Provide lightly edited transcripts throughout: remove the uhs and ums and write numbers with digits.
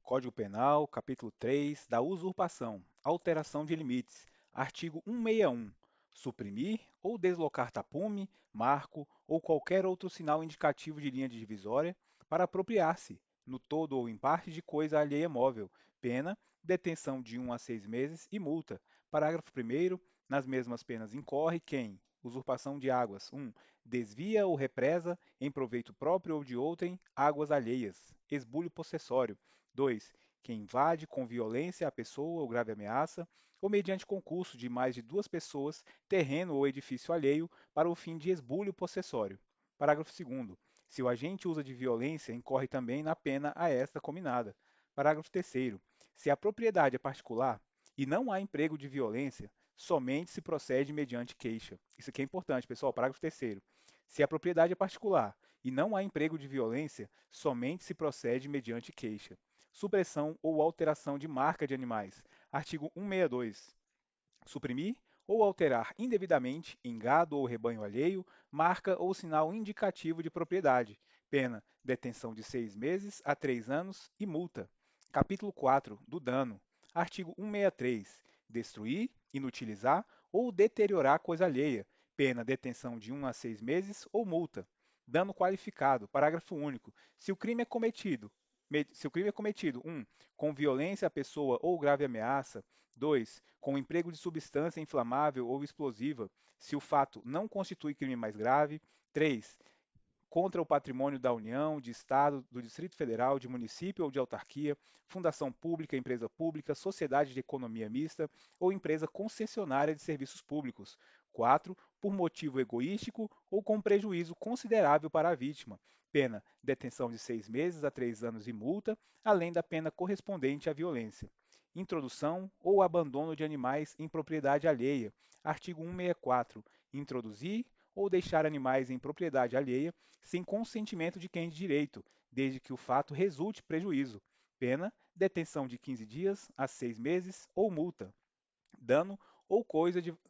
Código Penal, capítulo 3, da usurpação, alteração de limites. Artigo 161. Suprimir ou deslocar tapume, marco ou qualquer outro sinal indicativo de linha divisória para apropriar-se, no todo ou em parte, de coisa alheia móvel. Pena, detenção de 1 a 6 meses e multa. Parágrafo 1º. Nas mesmas penas incorre quem: usurpação de águas. 1. Desvia ou represa, em proveito próprio ou de outrem, águas alheias. Esbulho possessório. 2. Quem invade com violência a pessoa ou grave ameaça, ou mediante concurso de mais de duas pessoas, terreno ou edifício alheio, para o fim de esbulho possessório. Parágrafo 2º. Se o agente usa de violência, incorre também na pena a esta cominada. Parágrafo 3º. Se a propriedade é particular e não há emprego de violência, somente se procede mediante queixa. Isso aqui é importante, pessoal. Parágrafo 3º. Se a propriedade é particular e não há emprego de violência, somente se procede mediante queixa. Supressão ou alteração de marca de animais. Artigo 162. Suprimir ou alterar indevidamente, em gado ou rebanho alheio, marca ou sinal indicativo de propriedade. Pena: detenção de 6 meses a 3 anos e multa. Capítulo 4 do dano. Artigo 163. Destruir, inutilizar ou deteriorar coisa alheia. Pena: detenção de 1 a 6 meses ou multa. Dano qualificado. Parágrafo único. Se o crime é cometido, 1. Com violência à pessoa ou grave ameaça. 2. Com o emprego de substância inflamável ou explosiva, se o fato não constitui crime mais grave. 3. Contra o patrimônio da União, de Estado, do Distrito Federal, de município ou de autarquia, fundação pública, empresa pública, sociedade de economia mista ou empresa concessionária de serviços públicos. 4. Por motivo egoístico ou com prejuízo considerável para a vítima. Pena: detenção de 6 meses a 3 anos e multa, além da pena correspondente à violência. Introdução ou abandono de animais em propriedade alheia. Artigo 164. Introduzir ou deixar animais em propriedade alheia sem consentimento de quem de direito, desde que o fato resulte prejuízo. Pena: detenção de 15 dias a 6 meses ou multa. Dano ou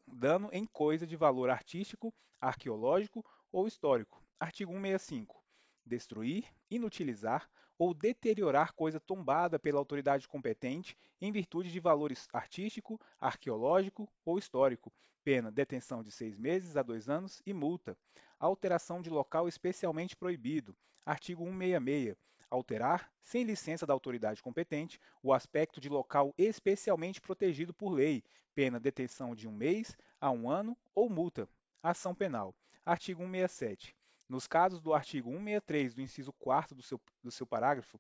dano em coisa de valor artístico, arqueológico ou histórico. Artigo 165. Destruir, inutilizar ou deteriorar coisa tombada pela autoridade competente em virtude de valor artístico, arqueológico ou histórico. Pena: detenção de 6 meses a 2 anos e multa. Alteração de local especialmente proibido. Artigo 166. Alterar, sem licença da autoridade competente, o aspecto de local especialmente protegido por lei. Pena: detenção de 1 mês a 1 ano ou multa. Ação penal. Artigo 167. Nos casos do artigo 163, do inciso 4 do seu parágrafo,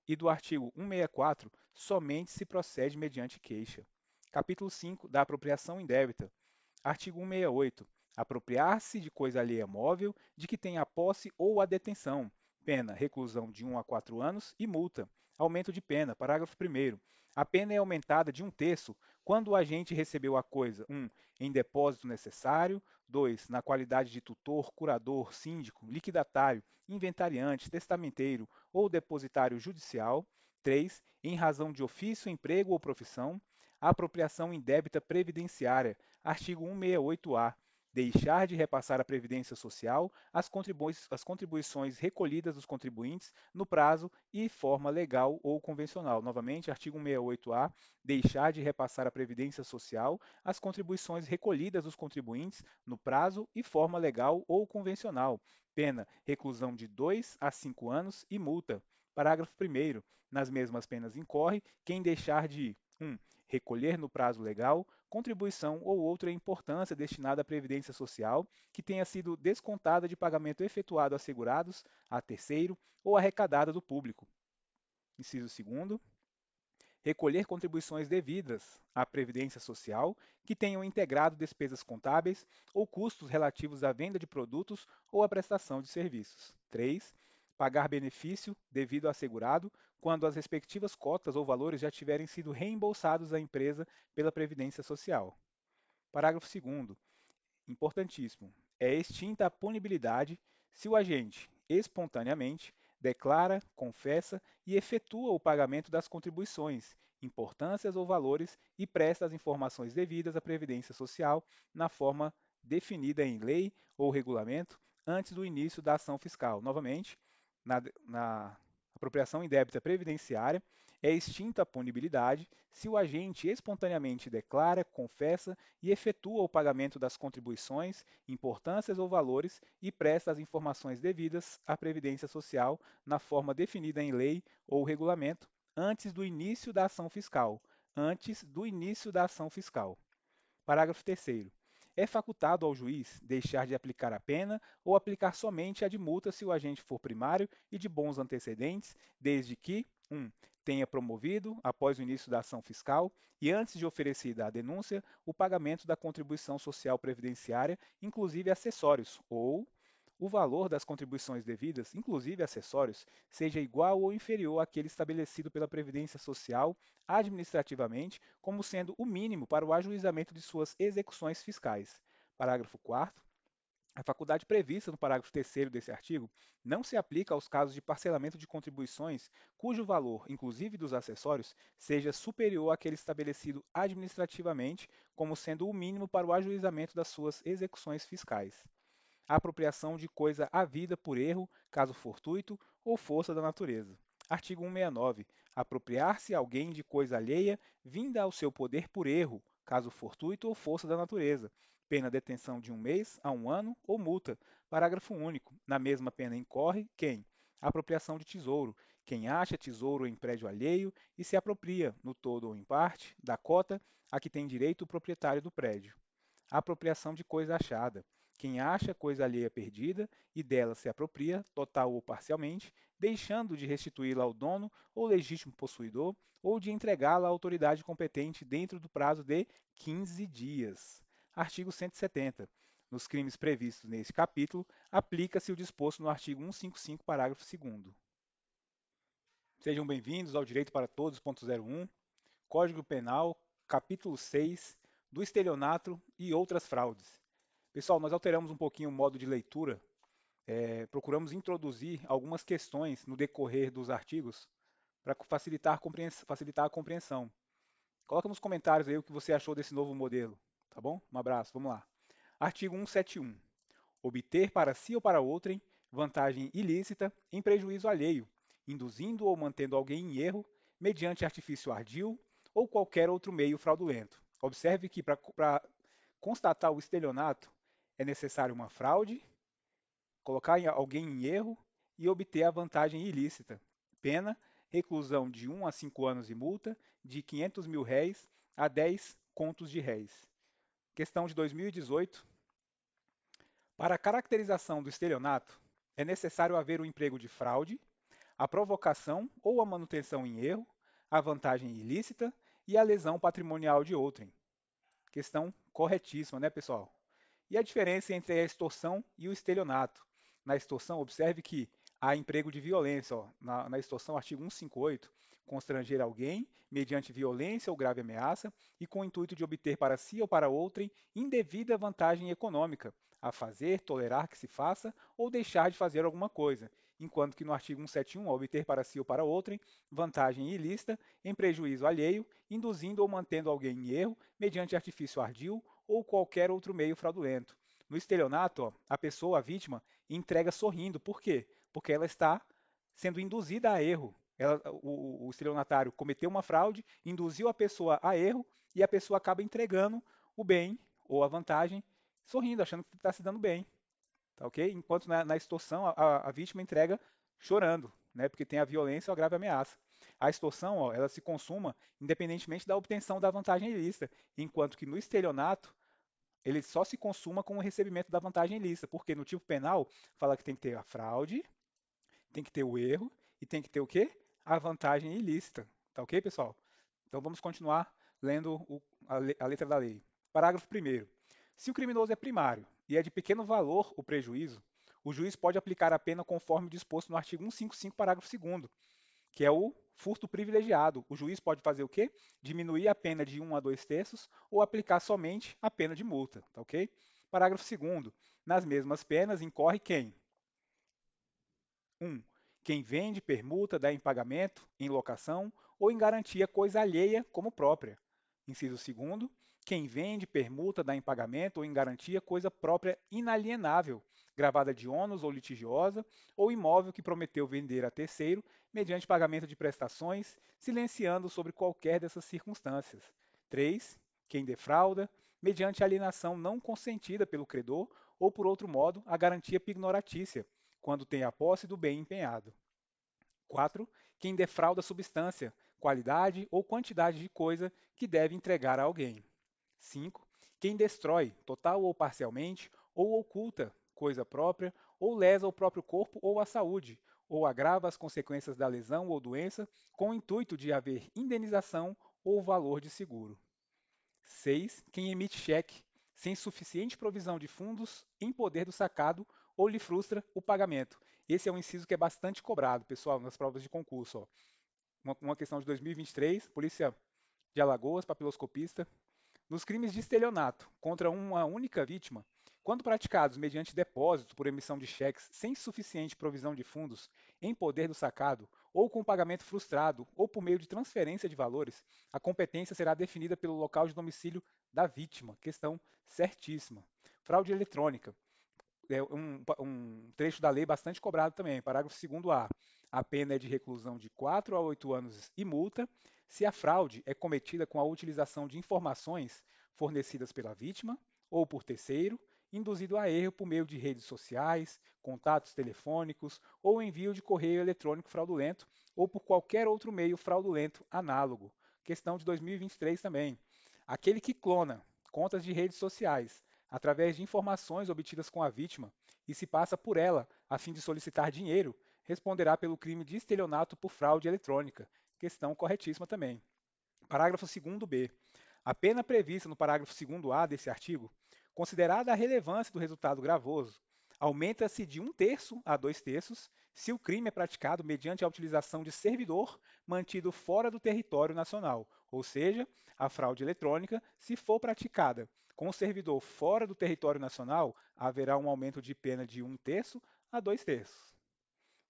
e do artigo 164, somente se procede mediante queixa. Capítulo 5 da apropriação indébita. Artigo 168. Apropriar-se de coisa alheia móvel de que tenha a posse ou a detenção. Pena: reclusão de 1 a 4 anos e multa. Aumento de pena. Parágrafo 1º. A pena é aumentada de 1/3 quando o agente recebeu a coisa: 1. Em depósito necessário. 2. Na qualidade de tutor, curador, síndico, liquidatário, inventariante, testamenteiro ou depositário judicial. 3. Em razão de ofício, emprego ou profissão. Apropriação indébita previdenciária. Artigo 168-A. Deixar de repassar à Previdência Social as contribuições recolhidas dos contribuintes no prazo e forma legal ou convencional. Novamente, artigo 168-A. Deixar de repassar à Previdência Social as contribuições recolhidas dos contribuintes no prazo e forma legal ou convencional. Pena: reclusão de 2 a 5 anos e multa. Parágrafo 1º. Nas mesmas penas incorre quem deixar de 1. Recolher no prazo legal contribuição ou outra importância destinada à Previdência Social que tenha sido descontada de pagamento efetuado a segurados, a terceiro ou arrecadada do público. Inciso 2º. Recolher contribuições devidas à Previdência Social que tenham integrado despesas contábeis ou custos relativos à venda de produtos ou à prestação de serviços. 3. Pagar benefício devido ao assegurado quando as respectivas cotas ou valores já tiverem sido reembolsados à empresa pela Previdência Social. Parágrafo 2º. Importantíssimo. É extinta a punibilidade se o agente, espontaneamente, declara, confessa e efetua o pagamento das contribuições, importâncias ou valores e presta as informações devidas à Previdência Social na forma definida em lei ou regulamento antes do início da ação fiscal. Novamente, na apropriação indébita previdenciária, é extinta a punibilidade se o agente espontaneamente declara, confessa e efetua o pagamento das contribuições, importâncias ou valores e presta as informações devidas à Previdência Social na forma definida em lei ou regulamento antes do início da ação fiscal. Antes do início da ação fiscal. Parágrafo 3º. É facultado ao juiz deixar de aplicar a pena ou aplicar somente a de multa se o agente for primário e de bons antecedentes, desde que 1. Tenha promovido, após o início da ação fiscal e antes de oferecida a denúncia, o pagamento da contribuição social previdenciária, inclusive acessórios, ou o valor das contribuições devidas, inclusive acessórios, seja igual ou inferior àquele estabelecido pela Previdência Social administrativamente, como sendo o mínimo para o ajuizamento de suas execuções fiscais. Parágrafo 4º. A faculdade prevista no parágrafo 3º desse artigo não se aplica aos casos de parcelamento de contribuições cujo valor, inclusive dos acessórios, seja superior àquele estabelecido administrativamente, como sendo o mínimo para o ajuizamento das suas execuções fiscais. A apropriação de coisa havida por erro, caso fortuito, ou força da natureza. Artigo 169. Apropriar-se alguém de coisa alheia vinda ao seu poder por erro, caso fortuito ou força da natureza. Pena detenção de 1 mês a 1 ano ou multa. Parágrafo único. Na mesma pena incorre quem? Apropriação de tesouro. Quem acha tesouro em prédio alheio e se apropria, no todo ou em parte, da cota a que tem direito o proprietário do prédio. Apropriação de coisa achada. Quem acha coisa alheia perdida e dela se apropria, total ou parcialmente, deixando de restituí-la ao dono ou legítimo possuidor ou de entregá-la à autoridade competente dentro do prazo de 15 dias. Artigo 170. Nos crimes previstos neste capítulo, aplica-se o disposto no artigo 155, parágrafo 2º. Sejam bem-vindos ao Direito para Todos, ponto 01, Código Penal, capítulo 6, do estelionato e outras fraudes. Pessoal, nós alteramos um pouquinho o modo de leitura, procuramos introduzir algumas questões no decorrer dos artigos para facilitar a compreensão. Coloca nos comentários aí o que você achou desse novo modelo, tá bom? Um abraço, vamos lá. Artigo 171. Obter para si ou para outrem vantagem ilícita em prejuízo alheio, induzindo ou mantendo alguém em erro, mediante artifício ardil ou qualquer outro meio fraudulento. Observe que para constatar o estelionato é necessário uma fraude, colocar alguém em erro e obter a vantagem ilícita. Pena, reclusão de 1 a 5 anos e multa de 500 mil réis a 10 contos de réis. Questão de 2018. Para a caracterização do estelionato, é necessário haver o emprego de fraude, a provocação ou a manutenção em erro, a vantagem ilícita e a lesão patrimonial de outrem. Questão corretíssima, né, pessoal? E a diferença entre a extorsão e o estelionato? Na extorsão, observe que há emprego de violência. Ó. Na extorsão, artigo 158, constranger alguém mediante violência ou grave ameaça e com o intuito de obter para si ou para outrem indevida vantagem econômica, a fazer, tolerar que se faça ou deixar de fazer alguma coisa, enquanto que no artigo 171, a obter para si ou para outrem vantagem ilícita em prejuízo alheio, induzindo ou mantendo alguém em erro mediante artifício ardil ou qualquer outro meio fraudulento. No estelionato, ó, a pessoa, a vítima, entrega sorrindo. Por quê? Porque ela está sendo induzida a erro. O estelionatário cometeu uma fraude, induziu a pessoa a erro e a pessoa acaba entregando o bem ou a vantagem sorrindo, achando que está se dando bem. Tá, ok? Enquanto na extorsão a vítima entrega chorando, né? Porque tem a violência ou a grave ameaça. A extorsão, ó, ela se consuma independentemente da obtenção da vantagem ilícita, enquanto que no estelionato ele só se consuma com o recebimento da vantagem ilícita, porque no tipo penal fala que tem que ter a fraude, tem que ter o erro e tem que ter o quê? A vantagem ilícita. Tá ok, pessoal? Então vamos continuar lendo a letra da lei. Parágrafo 1º. Se o criminoso é primário e é de pequeno valor o prejuízo, o juiz pode aplicar a pena conforme disposto no artigo 155, parágrafo 2º, que é o furto privilegiado. O juiz pode fazer o quê? Diminuir a pena de 1 a 2 terços ou aplicar somente a pena de multa, tá ok? Parágrafo 2º. Nas mesmas penas incorre quem? 1. Quem vende, permuta, dá em pagamento, em locação ou em garantia coisa alheia como própria. Inciso 2º. Quem vende, permuta, dá em pagamento ou em garantia coisa própria inalienável, gravada de ônus ou litigiosa, ou imóvel que prometeu vender a terceiro mediante pagamento de prestações, silenciando sobre qualquer dessas circunstâncias. 3. Quem defrauda, mediante alienação não consentida pelo credor ou, por outro modo, a garantia pignoratícia, quando tem a posse do bem empenhado. 4. Quem defrauda substância, qualidade ou quantidade de coisa que deve entregar a alguém. 5. Quem destrói, total ou parcialmente, ou oculta coisa própria, ou lesa o próprio corpo ou a saúde, ou agrava as consequências da lesão ou doença, com o intuito de haver indenização ou valor de seguro. 6. Quem emite cheque, sem suficiente provisão de fundos em poder do sacado ou lhe frustra o pagamento. Esse é um inciso que é bastante cobrado, pessoal, nas provas de concurso. Ó. Uma questão de 2023, Polícia de Alagoas, papiloscopista. Nos crimes de estelionato contra uma única vítima, quando praticados mediante depósito por emissão de cheques sem suficiente provisão de fundos em poder do sacado, ou com pagamento frustrado, ou por meio de transferência de valores, a competência será definida pelo local de domicílio da vítima. Questão certíssima. Fraude eletrônica. É um trecho da lei bastante cobrado também. Parágrafo 2º-A. A pena é de reclusão de 4 a 8 anos e multa se a fraude é cometida com a utilização de informações fornecidas pela vítima ou por terceiro, induzido a erro por meio de redes sociais, contatos telefônicos ou envio de correio eletrônico fraudulento ou por qualquer outro meio fraudulento análogo. Questão de 2023 também. Aquele que clona contas de redes sociais através de informações obtidas com a vítima e se passa por ela a fim de solicitar dinheiro, responderá pelo crime de estelionato por fraude eletrônica. Questão corretíssima também. Parágrafo 2º-B. A pena prevista no parágrafo 2º-A desse artigo, considerada a relevância do resultado gravoso, aumenta-se de 1/3 a 2/3 se o crime é praticado mediante a utilização de servidor mantido fora do território nacional, ou seja, a fraude eletrônica, se for praticada com o servidor fora do território nacional, haverá um aumento de pena de 1/3 a 2/3.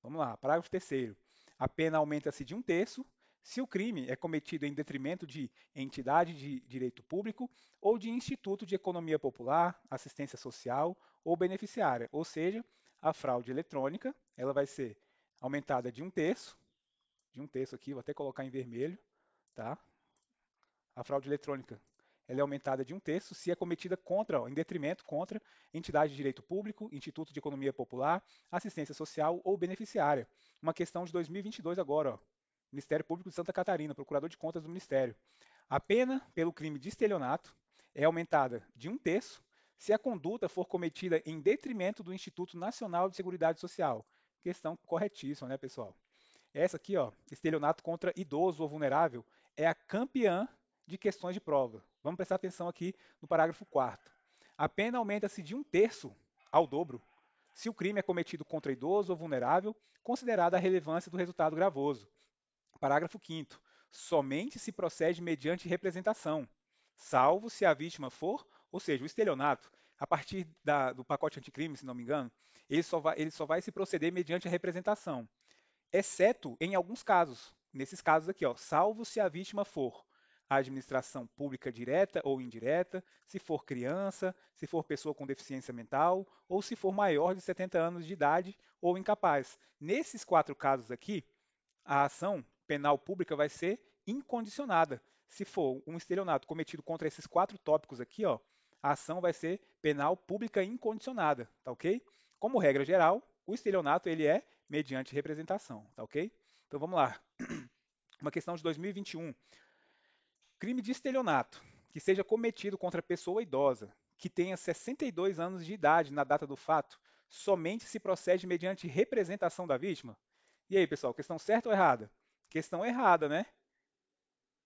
Vamos lá, parágrafo 3º. A pena aumenta-se de 1/3 se o crime é cometido em detrimento de entidade de direito público ou de instituto de economia popular, assistência social ou beneficiária, ou seja, a fraude eletrônica, ela vai ser aumentada de um terço aqui, vou até colocar em vermelho, tá? A fraude eletrônica, ela é aumentada de 1/3 se é cometida contra, ó, em detrimento contra entidade de direito público, instituto de economia popular, assistência social ou beneficiária. Uma questão de 2022 agora, ó. Ministério Público de Santa Catarina, Procurador de Contas do Ministério. A pena pelo crime de estelionato é aumentada de 1/3 se a conduta for cometida em detrimento do Instituto Nacional de Seguridade Social. Questão corretíssima, né, pessoal? Essa aqui, ó, estelionato contra idoso ou vulnerável, é a campeã de questões de prova. Vamos prestar atenção aqui no parágrafo 4º. A pena aumenta-se de 1/3 ao dobro se o crime é cometido contra idoso ou vulnerável, considerada a relevância do resultado gravoso. Parágrafo 5º. Somente se procede mediante representação, salvo se a vítima for, ou seja, o estelionato, a partir do pacote anticrime, se não me engano, ele só vai se proceder mediante a representação, exceto em alguns casos. Nesses casos aqui, ó, salvo se a vítima for a administração pública direta ou indireta, se for criança, se for pessoa com deficiência mental ou se for maior de 70 anos de idade ou incapaz. Nesses 4 casos aqui, a ação penal pública vai ser incondicionada. Se for um estelionato cometido contra esses 4 tópicos aqui, ó, a ação vai ser penal pública incondicionada, tá ok? Como regra geral, o estelionato ele é mediante representação, tá ok? Então vamos lá. Uma questão de 2021. Crime de estelionato que seja cometido contra pessoa idosa que tenha 62 anos de idade na data do fato, somente se procede mediante representação da vítima? E aí, pessoal, questão certa ou errada? Questão errada, né?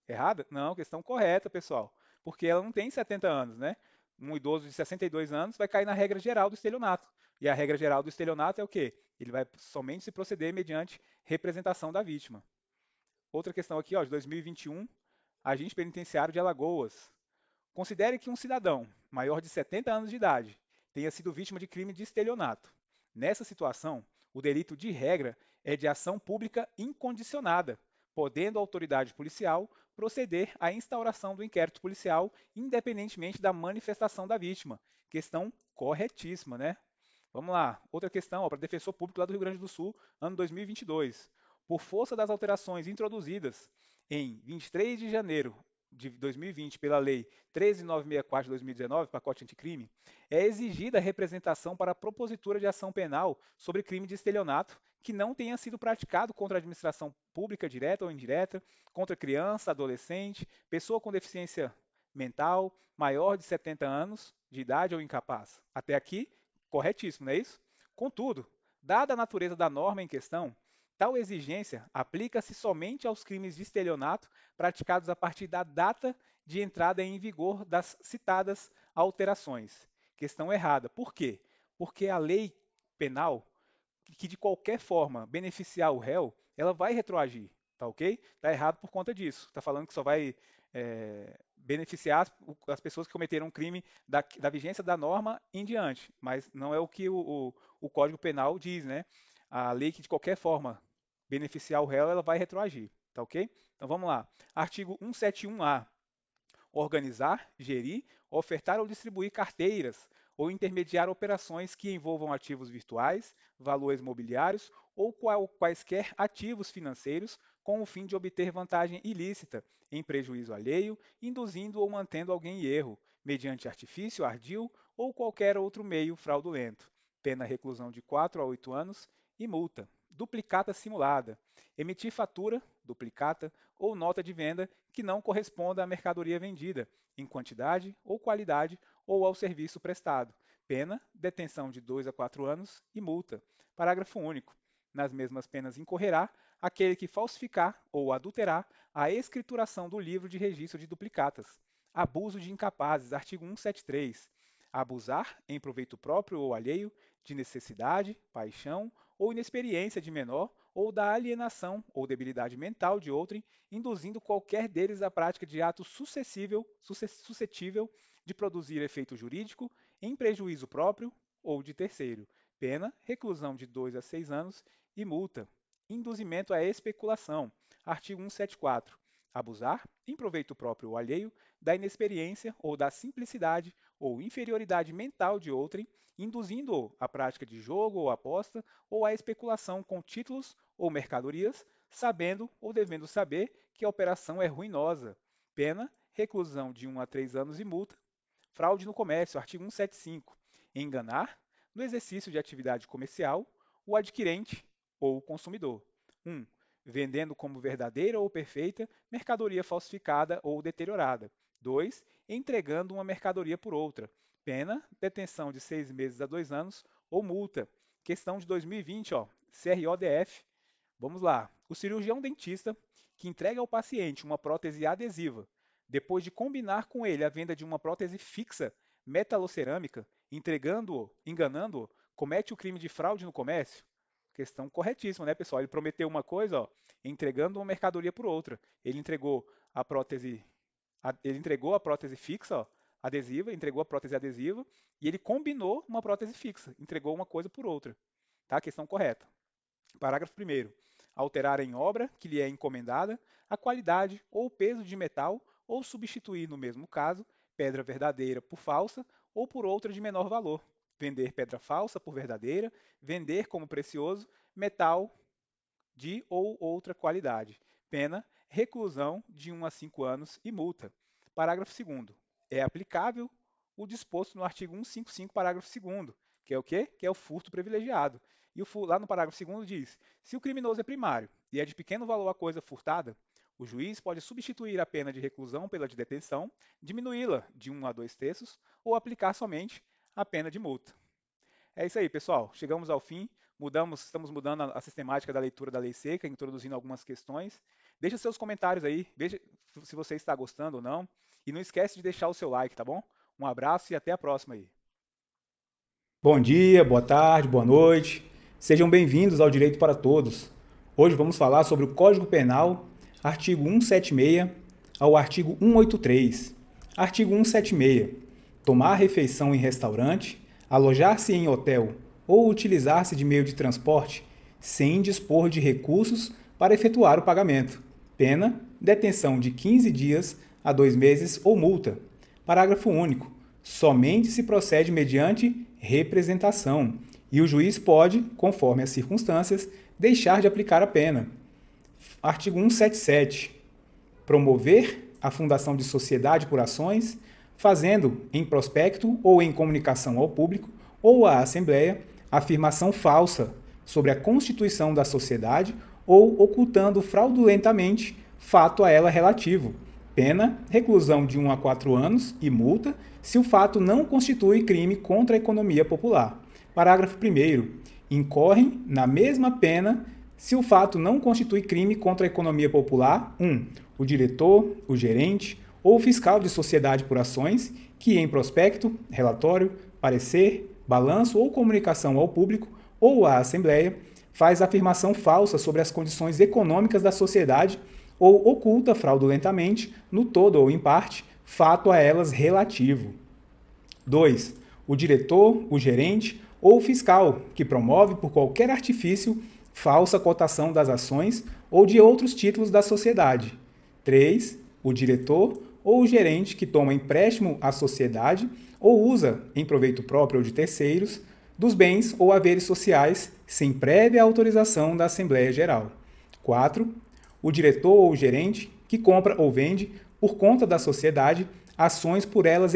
Errada? Não, questão correta, pessoal. Porque ela não tem 70 anos, né? Um idoso de 62 anos vai cair na regra geral do estelionato. E a regra geral do estelionato é o quê? Ele vai somente se proceder mediante representação da vítima. Outra questão aqui, ó, de 2021, agente penitenciário de Alagoas. Considere que um cidadão maior de 70 anos de idade tenha sido vítima de crime de estelionato. Nessa situação, o delito de regra é de ação pública incondicionada, podendo a autoridade policial proceder à instauração do inquérito policial independentemente da manifestação da vítima. Questão corretíssima, né? Vamos lá, outra questão para defensor público lá do Rio Grande do Sul, ano 2022. Por força das alterações introduzidas em 23 de janeiro de 2020 pela Lei 13.964 de 2019, pacote anticrime, é exigida a representação para a propositura de ação penal sobre crime de estelionato que não tenha sido praticado contra a administração pública direta ou indireta, contra criança, adolescente, pessoa com deficiência mental, maior de 70 anos de idade ou incapaz. Até aqui, corretíssimo, não é isso? Contudo, dada a natureza da norma em questão, tal exigência aplica-se somente aos crimes de estelionato praticados a partir da data de entrada em vigor das citadas alterações. Questão errada. Por quê? Porque a lei penal, que de qualquer forma beneficiar o réu, ela vai retroagir, tá ok? Tá errado por conta disso. Tá falando que só vai beneficiar as pessoas que cometeram um crime da vigência da norma em diante, mas não é o que o Código Penal diz, né? A lei que de qualquer forma beneficiar o réu, ela vai retroagir, tá ok? Então vamos lá. Artigo 171-A. Organizar, gerir, ofertar ou distribuir carteiras ou intermediar operações que envolvam ativos virtuais, valores mobiliários ou quaisquer ativos financeiros com o fim de obter vantagem ilícita, em prejuízo alheio, induzindo ou mantendo alguém em erro, mediante artifício, ardil ou qualquer outro meio fraudulento. Pena reclusão de 4 a 8 anos e multa. Duplicata simulada. Emitir fatura, duplicata ou nota de venda que não corresponda à mercadoria vendida, em quantidade ou qualidade, ou ao serviço prestado. Pena, detenção de 2 a 4 anos e multa. Parágrafo único. Nas mesmas penas incorrerá aquele que falsificar ou adulterar a escrituração do livro de registro de duplicatas. Abuso de incapazes, artigo 173. Abusar, em proveito próprio ou alheio, de necessidade, paixão ou inexperiência de menor ou da alienação ou debilidade mental de outrem, induzindo qualquer deles à prática de ato suscetível de produzir efeito jurídico em prejuízo próprio ou de terceiro. Pena, reclusão de 2 a 6 anos e multa. Induzimento à especulação. Artigo 174. Abusar, em proveito próprio ou alheio, da inexperiência ou da simplicidade ou inferioridade mental de outrem, induzindo-o à prática de jogo ou aposta ou à especulação com títulos ou mercadorias, sabendo ou devendo saber que a operação é ruinosa. Pena, reclusão de 1 a 3 anos e multa. Fraude no comércio, artigo 175. Enganar, no exercício de atividade comercial, o adquirente ou o consumidor. 1. Vendendo como verdadeira ou perfeita mercadoria falsificada ou deteriorada. 2. Entregando uma mercadoria por outra. Pena, detenção de 6 meses a 2 anos ou multa. Questão de 2020, ó, CRODF. Vamos lá. O cirurgião dentista que entrega ao paciente uma prótese adesiva, depois de combinar com ele a venda de uma prótese fixa metalocerâmica, enganando-o, comete o crime de fraude no comércio? Questão corretíssima, né, pessoal? Ele prometeu uma coisa, ó, entregando uma mercadoria por outra. Ele entregou a prótese fixa, ó, adesiva, entregou a prótese adesiva e ele combinou uma prótese fixa, entregou uma coisa por outra. Tá? Questão correta. Parágrafo 1º. Alterar em obra que lhe é encomendada a qualidade ou o peso de metal ou substituir, no mesmo caso, pedra verdadeira por falsa ou por outra de menor valor. Vender pedra falsa por verdadeira, vender como precioso metal de ou outra qualidade. Pena, reclusão de 1 a 5 anos e multa. Parágrafo 2º. É aplicável o disposto no artigo 155, parágrafo 2º, que é o quê? Que é o furto privilegiado. E lá no parágrafo 2º diz: se o criminoso é primário e é de pequeno valor a coisa furtada, o juiz pode substituir a pena de reclusão pela de detenção, diminuí-la de 1 a 2 terços ou aplicar somente a pena de multa. É isso aí, pessoal. Chegamos ao fim. Estamos mudando a sistemática da leitura da lei seca, introduzindo algumas questões. Deixa seus comentários aí, veja se você está gostando ou não. E não esquece de deixar o seu like, tá bom? Um abraço e até a próxima aí. Bom dia, boa tarde, boa noite. Sejam bem-vindos ao Direito para Todos. Hoje vamos falar sobre o Código Penal, artigo 176 ao artigo 183. Artigo 176. Tomar refeição em restaurante, alojar-se em hotel ou utilizar-se de meio de transporte sem dispor de recursos para efetuar o pagamento. Pena, detenção de 15 dias a 2 meses ou multa. Parágrafo único. Somente se procede mediante representação e o juiz pode, conforme as circunstâncias, deixar de aplicar a pena. Artigo 177. Promover a fundação de sociedade por ações, fazendo em prospecto ou em comunicação ao público ou à Assembleia afirmação falsa sobre a constituição da sociedade ou ocultando fraudulentamente fato a ela relativo. Pena, reclusão de 1 a 4 anos e multa, se o fato não constitui crime contra a economia popular. Parágrafo 1º. Incorrem na mesma pena se o fato não constitui crime contra a economia popular: 1. O diretor, o gerente ou o fiscal de sociedade por ações que, em prospecto, relatório, parecer, balanço ou comunicação ao público ou à Assembleia, faz afirmação falsa sobre as condições econômicas da sociedade ou oculta fraudulentamente, no todo ou em parte, fato a elas relativo. 2. O diretor, o gerente ou o fiscal, que promove por qualquer artifício falsa cotação das ações ou de outros títulos da sociedade. 3. O diretor ou o gerente que toma empréstimo à sociedade ou usa, em proveito próprio ou de terceiros, dos bens ou haveres sociais sem prévia autorização da Assembleia Geral. 4. O diretor ou o gerente que compra ou vende, por conta da sociedade, ações por ela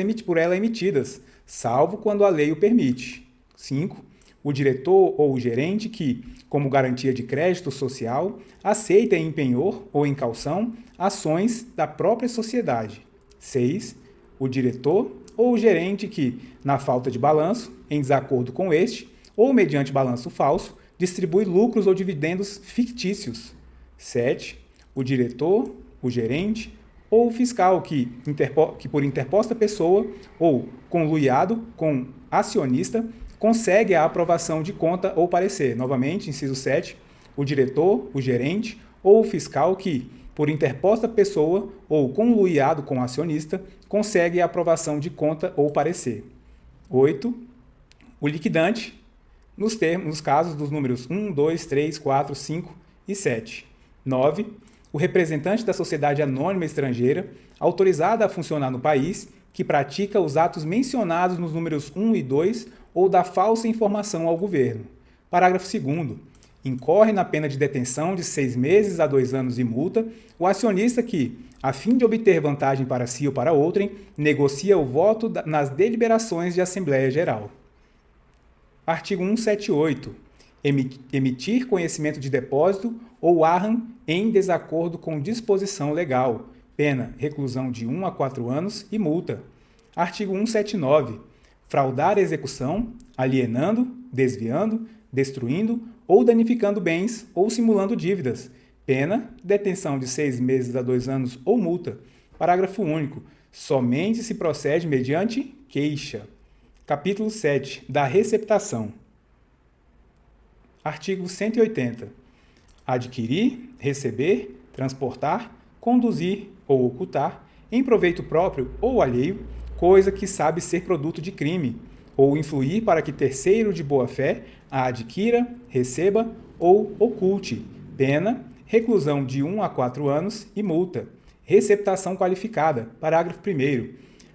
emitidas, salvo quando a lei o permite. 5. O diretor ou o gerente que, como garantia de crédito social, aceita em penhor ou em caução ações da própria sociedade. 6. O diretor ou o gerente que, na falta de balanço, em desacordo com este, ou mediante balanço falso, distribui lucros ou dividendos fictícios. 7. O diretor, o gerente ou o fiscal que por interposta pessoa ou conluiado com acionista, consegue a aprovação de conta ou parecer. Novamente, inciso 7, o diretor, o gerente ou o fiscal que, por interposta pessoa ou conluiado com acionista, consegue a aprovação de conta ou parecer. 8. O liquidante, nos casos dos números 1, 2, 3, 4, 5 e 7. 9. O representante da sociedade anônima estrangeira, autorizada a funcionar no país, que pratica os atos mencionados nos números 1 e 2 ou dá falsa informação ao governo. Parágrafo 2º. Incorre na pena de detenção de 6 meses a 2 anos e multa o acionista que, a fim de obter vantagem para si ou para outrem, negocia o voto nas deliberações de Assembleia Geral. Artigo 178. Emitir conhecimento de depósito ou arram em desacordo com disposição legal. Pena, reclusão de 1 a 4 anos e multa. Artigo 179. Fraudar a execução, alienando, desviando, destruindo ou danificando bens ou simulando dívidas. Pena, detenção de 6 meses a 2 anos ou multa. Parágrafo único. Somente se procede mediante queixa. Capítulo 7. Da receptação. Artigo 180. Adquirir, receber, transportar, conduzir ou ocultar, em proveito próprio ou alheio, coisa que sabe ser produto de crime, ou influir para que terceiro de boa-fé a adquira, receba ou oculte. Pena, reclusão de 1 a 4 anos e multa. Receptação qualificada. Parágrafo 1º.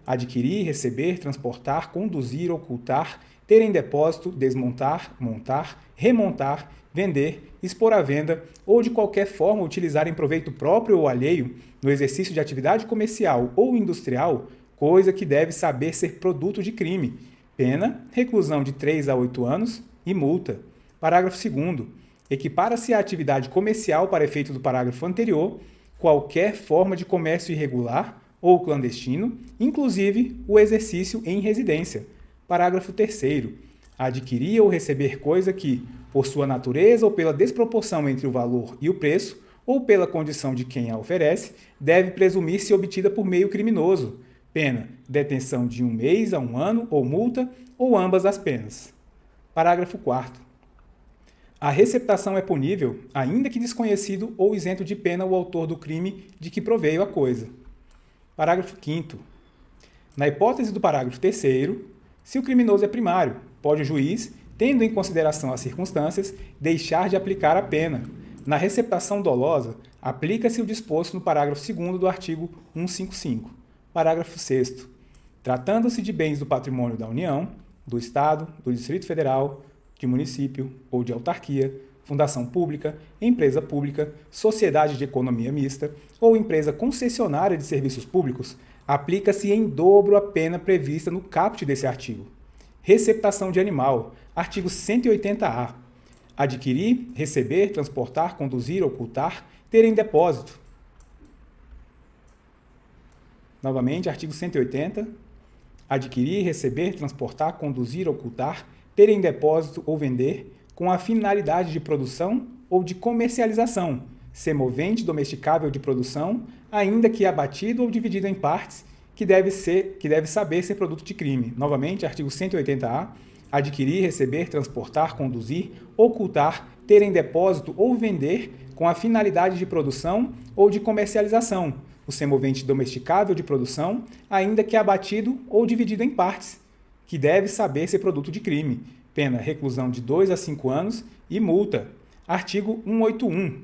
Adquirir, receber, transportar, conduzir, ocultar, ter em depósito, desmontar, montar, remontar, vender, expor à venda ou de qualquer forma utilizar em proveito próprio ou alheio, no exercício de atividade comercial ou industrial, coisa que deve saber ser produto de crime. Pena, reclusão de 3 a 8 anos e multa. Parágrafo 2º. Equipara-se à atividade comercial para efeito do parágrafo anterior qualquer forma de comércio irregular ou clandestino, inclusive o exercício em residência. Parágrafo 3º. Adquirir ou receber coisa que, por sua natureza ou pela desproporção entre o valor e o preço, ou pela condição de quem a oferece, deve presumir-se obtida por meio criminoso. Pena, detenção de 1 mês a 1 ano ou multa, ou ambas as penas. Parágrafo 4º. A receptação é punível, ainda que desconhecido ou isento de pena o autor do crime de que proveio a coisa. Parágrafo 5º. Na hipótese do parágrafo 3º, se o criminoso é primário, pode o juiz, tendo em consideração as circunstâncias, deixar de aplicar a pena. Na receptação dolosa, aplica-se o disposto no parágrafo 2º do artigo 155. Parágrafo 6º. Tratando-se de bens do patrimônio da União, do Estado, do Distrito Federal, de município ou de autarquia, fundação pública, empresa pública, sociedade de economia mista ou empresa concessionária de serviços públicos, aplica-se em dobro a pena prevista no caput desse artigo. Receptação de animal, artigo 180-A. Adquirir, receber, transportar, conduzir, ocultar, ter em depósito. Novamente, artigo 180. Adquirir, receber, transportar, conduzir, ocultar, ter em depósito ou vender, com a finalidade de produção ou de comercialização, semovente domesticável de produção, ainda que abatido ou dividido em partes, que deve saber ser produto de crime. Novamente, artigo 180-A. Adquirir, receber, transportar, conduzir, ocultar, ter em depósito ou vender, com a finalidade de produção ou de comercialização, o semovente domesticável de produção, ainda que abatido ou dividido em partes, que deve saber ser produto de crime. Pena reclusão de 2 a 5 anos e multa. Artigo 181.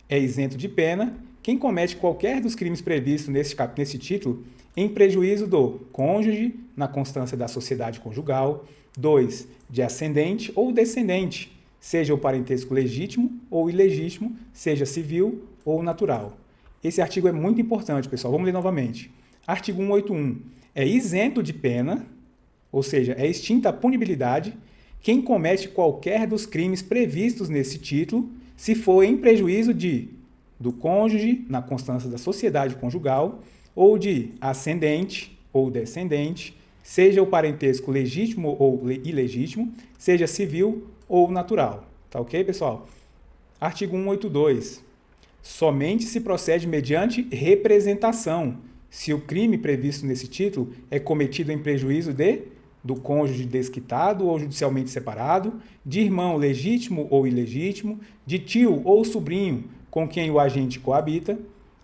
É isento de pena quem comete qualquer dos crimes previstos nesse título em prejuízo do cônjuge, na constância da sociedade conjugal, 2. De ascendente ou descendente, seja o parentesco legítimo ou ilegítimo, seja civil ou natural. Esse artigo é muito importante, pessoal. Vamos ler novamente. Artigo 181. É isento de pena, ou seja, é extinta a punibilidade, quem comete qualquer dos crimes previstos nesse título, se for em prejuízo do cônjuge, na constância da sociedade conjugal, ou de ascendente ou descendente, seja o parentesco legítimo ou ilegítimo, seja civil ou natural. Tá ok, pessoal? Artigo 182. Somente se procede mediante representação, se o crime previsto nesse título é cometido em prejuízo do cônjuge desquitado ou judicialmente separado, de irmão legítimo ou ilegítimo, de tio ou sobrinho com quem o agente coabita.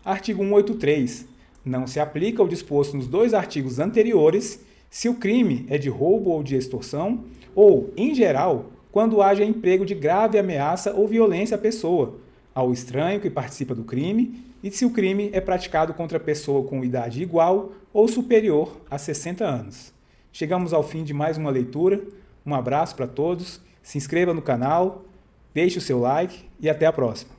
Artigo 183. Não se aplica o disposto nos 2 artigos anteriores se o crime é de roubo ou de extorsão, ou, em geral, quando haja emprego de grave ameaça ou violência à pessoa, ao estranho que participa do crime, e se o crime é praticado contra pessoa com idade igual ou superior a 60 anos. Chegamos ao fim de mais uma leitura. Um abraço para todos, se inscreva no canal, deixe o seu like e até a próxima.